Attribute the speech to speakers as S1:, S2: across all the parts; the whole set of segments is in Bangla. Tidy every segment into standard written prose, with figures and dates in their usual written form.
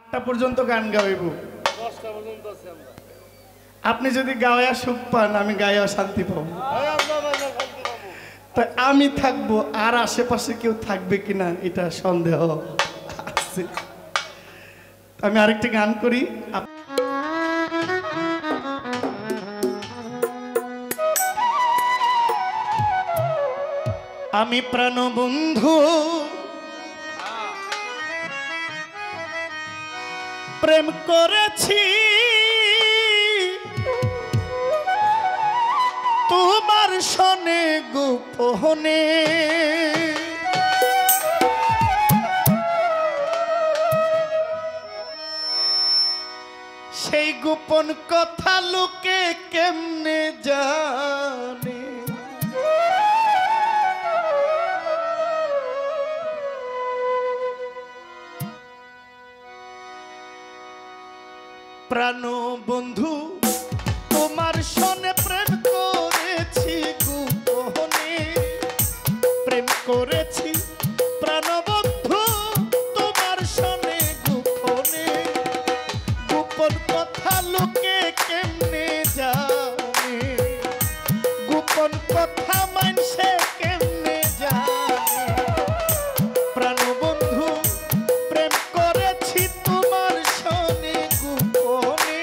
S1: 8টা পর্যন্ত গান গাইব,
S2: 10টা পর্যন্ত আছি আমরা।
S1: আপনি যদি গাওয়া সুখ পান আমি গাওয়া শান্তি পাবো।
S2: আমরা ভাই শান্তি পাবো।
S1: তাই আমি থাকবো, আর আশেপাশে কেউ থাকবে কিনা এটা সন্দেহ আছে। আমি আরেকটি গান করি। আমি প্রাণবন্ধু প্রেম করেছি তোমার সনে গোপনে, সেই গোপন কথা লোকে কেমনে জানে। প্রাণ বন্ধু তোমার সনে প্রেম করেছি গোপনে, প্রেম করেছি প্রাণ বন্ধু তোমার সনে গোপনে, গোপন কথা লোকে কেমনে জানে, গোপন কথা মানুষে কেমনে জানে। প্রাণ বন্ধু প্রেম করেছি তোমার সনে গোপনে,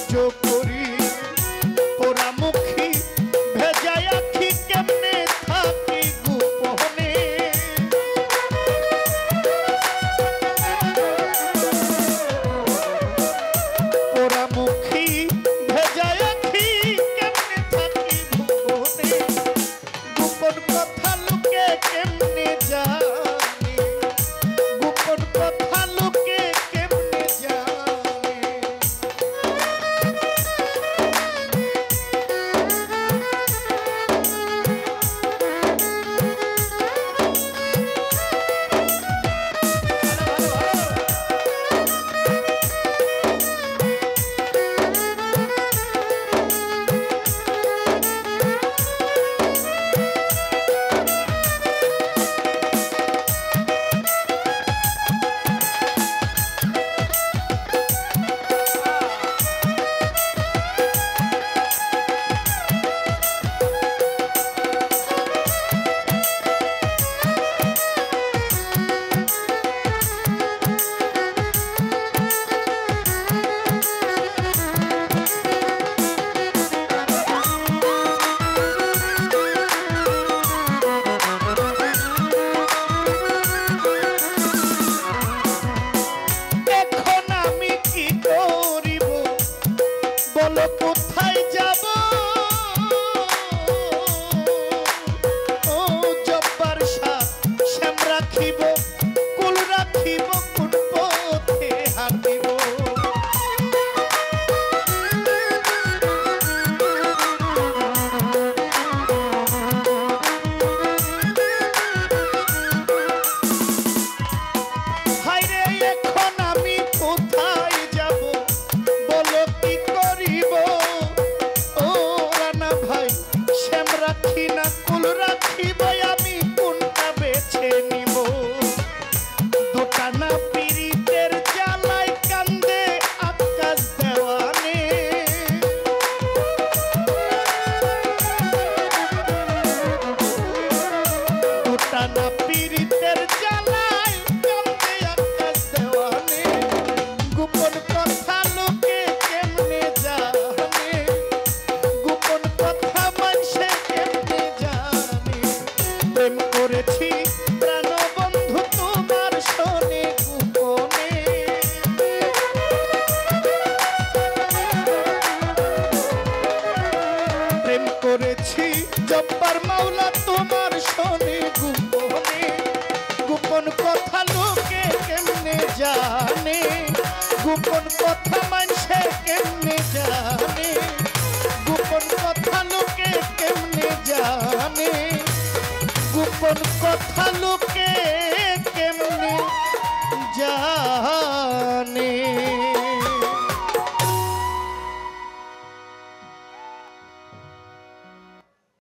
S1: সহ্য করি পোড়ামুখী ভেজাই আখি কেমনে থাকি গোপনে পোড়ামুখী ভেজাই আখি কেমনে থাকি গোপনে গোপন কথা লোকে কেমনে জানে গোপন কথা লোকে কেমনে জানে বলো কোথায় যাব ও জব্বার শাহ শ্যাম রাখিব কুল রাখিব কোন পথে হাঁটিব হায়রে এখন আমি কোথায় যাব বলো কি করিব ও রানা ভাই শ্যাম রাখি না কুল রাখিব আমি কোনটা বেছে নিব দোটানা পীড়িতের জ্বালায় কান্দে আকাশ দেওয়ানে দোটানা পীড়িতের জ্বালায় কান্দে আকাশ দেওয়ানে গোপন কথা লোকে কেমনে জানে গোপন কথা মানুষে কেমনে জানে প্রেম করেছি প্রাণ বন্ধু তোমার শোনে গোপনে প্রেম করেছি জব্বার মাওলা তোমার শোনে গোপনে গোপন কথা লোকে কেমনে জানে গোপন কথা মানুষে কেমনে জানে গোপন কথা লোকে কেমনে জানে গোপন কথা লোকে কেমনে জানে